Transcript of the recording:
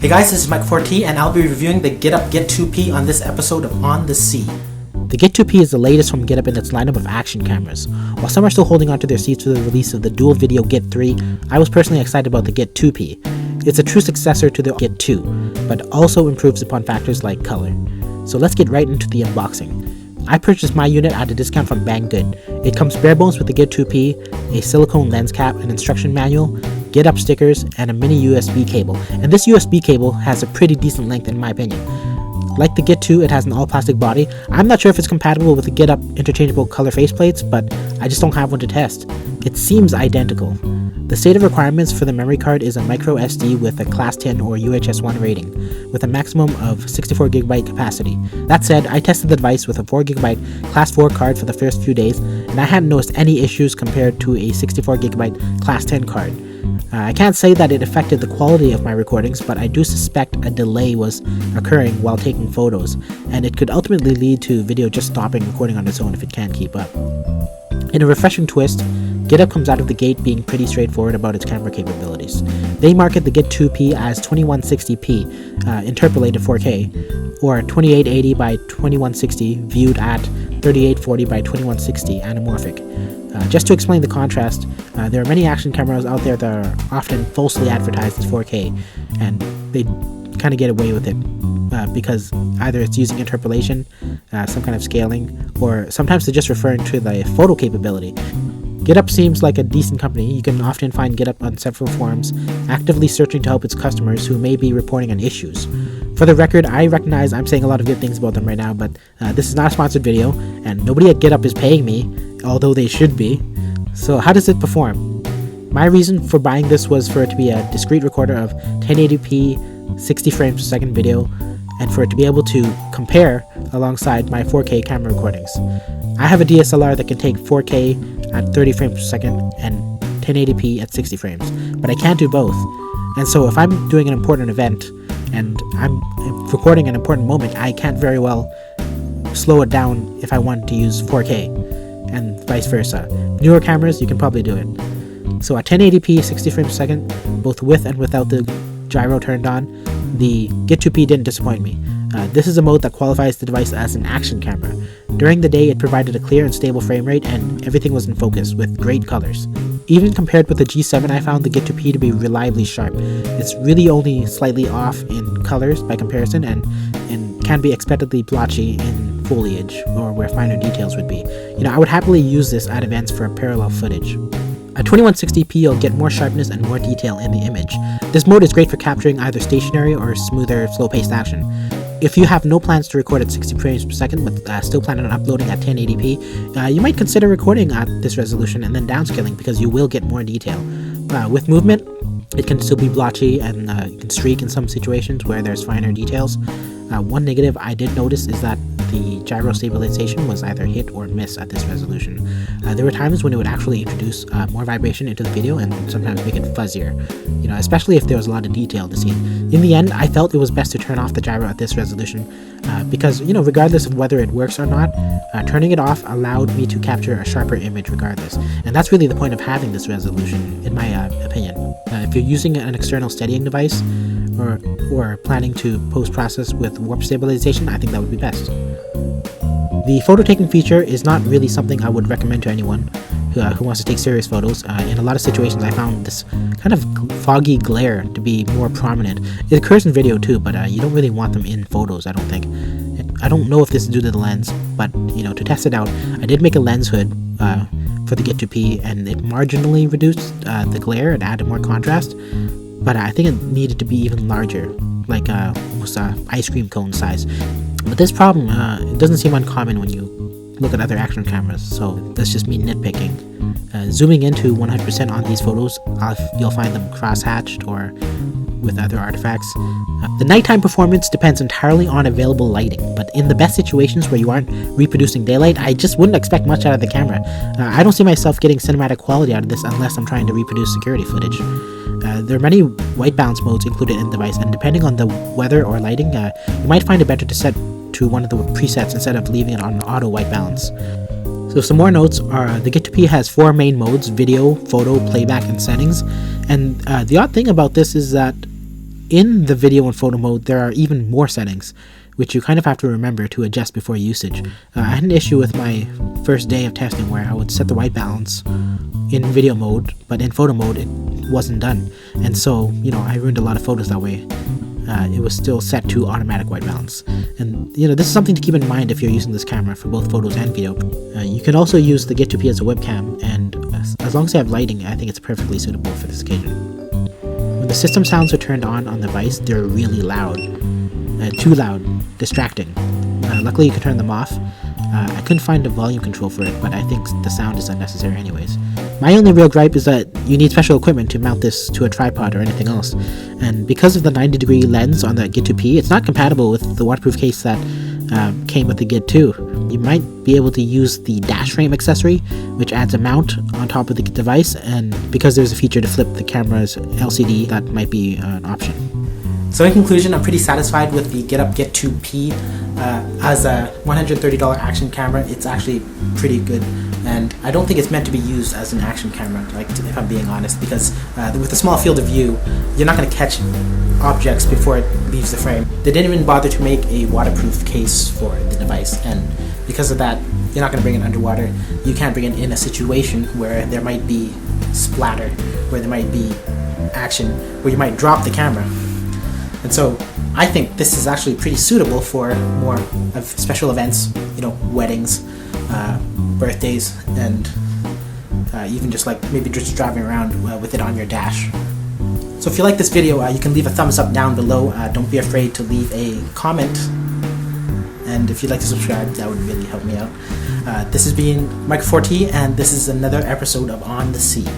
Hey guys, this is M4T and I'll be reviewing the GitUp Git2P on this episode of On the Sea. The Git2P is the latest from GitUp in its lineup of action cameras. While some are still holding onto their seats for the release of the dual video Git3, I was personally excited about the Git2P. It's a true successor to the Git2, but also improves upon factors like color. So let's get right into the unboxing. I purchased my unit at a discount from Banggood. It comes bare bones with the Git2P, a silicone lens cap, an instruction manual, GitUp stickers, and a mini USB cable. And this USB cable has a pretty decent length in my opinion. Like the Git2, it has an all-plastic body. I'm not sure if it's compatible with the GitUp interchangeable color faceplates, but I just don't have one to test. It seems identical. The stated requirements for the memory card is a micro SD with a class 10 or UHS-1 rating, with a maximum of 64GB capacity. That said, I tested the device with a 4GB class 4 card for the first few days, and I hadn't noticed any issues compared to a 64GB class 10 card. I can't say that it affected the quality of my recordings, but I do suspect a delay was occurring while taking photos, and it could ultimately lead to video just stopping recording on its own if it can't keep up. In a refreshing twist, GitUp comes out of the gate being pretty straightforward about its camera capabilities. They market the Git2P as 2160p, interpolated 4K, or 2880 by 2160 viewed at 3840 by 2160 anamorphic. Just to explain the contrast, there are many action cameras out there that are often falsely advertised as 4K, and they kind of get away with it because either it's using interpolation, some kind of scaling, or sometimes they're just referring to the photo capability. GitUp seems like a decent company. You can often find GitUp on several forums, actively searching to help its customers who may be reporting on issues. For the record, I recognize I'm saying a lot of good things about them right now, but this is not a sponsored video, and nobody at GitUp is paying me, although they should be. So how does it perform? My reason for buying this was for it to be a discrete recorder of 1080p 60 frames per second video, and for it to be able to compare alongside my 4K camera recordings. I have a DSLR that can take 4K at 30 frames per second and 1080p at 60 frames, but I can't do both. And so if I'm doing an important event and I'm recording an important moment, I can't very well slow it down if I want to use 4K, and vice versa. Newer cameras, you can probably do it. So at 1080p 60 frames per second, both with and without the gyro turned on, the Git2P didn't disappoint me. This is a mode that qualifies the device as an action camera. During the day, it provided a clear and stable frame rate, and everything was in focus with great colors. Even compared with the G7, I found the Git2P to be reliably sharp. It's really only slightly off in colors by comparison, and can be expectedly blotchy in foliage or where finer details would be. I would happily use this at events for parallel footage. At 2160p, you'll get more sharpness and more detail in the image. This mode is great for capturing either stationary or smoother, slow-paced action. If you have no plans to record at 60 frames per second but still plan on uploading at 1080p, you might consider recording at this resolution and then downscaling because you will get more detail. With movement, it can still be blotchy and you can streak in some situations where there's finer details. One negative I did notice is that the gyro stabilization was either hit or miss at this resolution. There were times when it would actually introduce more vibration into the video and sometimes make it fuzzier, especially if there was a lot of detail to see. In the end, I felt it was best to turn off the gyro at this resolution because, regardless of whether it works or not, turning it off allowed me to capture a sharper image regardless. And that's really the point of having this resolution, in my opinion. If you're using an external steadying device or planning to post-process with warp stabilization, I think that would be best. The photo taking feature is not really something I would recommend to anyone who wants to take serious photos. In a lot of situations, I found this kind of foggy glare to be more prominent. It occurs in video too, but you don't really want them in photos, I don't think. I don't know if this is due to the lens, but to test it out, I did make a lens hood for the Git2P, and it marginally reduced the glare and added more contrast, but I think it needed to be even larger, like almost ice cream cone size. But this problem, it doesn't seem uncommon when you look at other action cameras, so that's just me nitpicking. Zooming into 100% on these photos, you'll find them cross-hatched or with other artifacts. The nighttime performance depends entirely on available lighting, but in the best situations where you aren't reproducing daylight, I just wouldn't expect much out of the camera. I don't see myself getting cinematic quality out of this unless I'm trying to reproduce security footage. There are many white balance modes included in the device, and depending on the weather or lighting, you might find it better to set to one of the presets instead of leaving it on auto white balance. So some more notes are the Git2P has 4 main modes: video, photo, playback, and settings. And the odd thing about this is that in the video and photo mode, there are even more settings, which you kind of have to remember to adjust before usage. I had an issue with my first day of testing where I would set the white balance in video mode, but in photo mode it wasn't done, and so I ruined a lot of photos that way. It was still set to automatic white balance, and this is something to keep in mind if you're using this camera for both photos and video. You can also use the Git2P as a webcam, and as long as you have lighting, I think it's perfectly suitable for this occasion. When the system sounds are turned on the device, they're really loud, too loud, distracting. Luckily you can turn them off. I couldn't find a volume control for it, but I think the sound is unnecessary anyways. My only real gripe is that you need special equipment to mount this to a tripod or anything else, and because of the 90-degree lens on the Git2P, it's not compatible with the waterproof case that came with the Git 2. You might be able to use the dash frame accessory, which adds a mount on top of the device, and because there's a feature to flip the camera's LCD, that might be an option. So in conclusion, I'm pretty satisfied with the GitUp Git2P. As a $130 action camera, it's actually pretty good, and I don't think it's meant to be used as an action camera, if I'm being honest, because with a small field of view, you're not going to catch objects before it leaves the frame. They didn't even bother to make a waterproof case for the device, and because of that, you're not going to bring it underwater. You can't bring it in a situation where there might be splatter, where there might be action, where you might drop the camera. And so I think this is actually pretty suitable for more of special events, weddings, birthdays, and even just maybe just driving around with it on your dash. So if you like this video, you can leave a thumbs up down below. Don't be afraid to leave a comment. And if you'd like to subscribe, that would really help me out. This has been M4T, and this is another episode of On the Sea.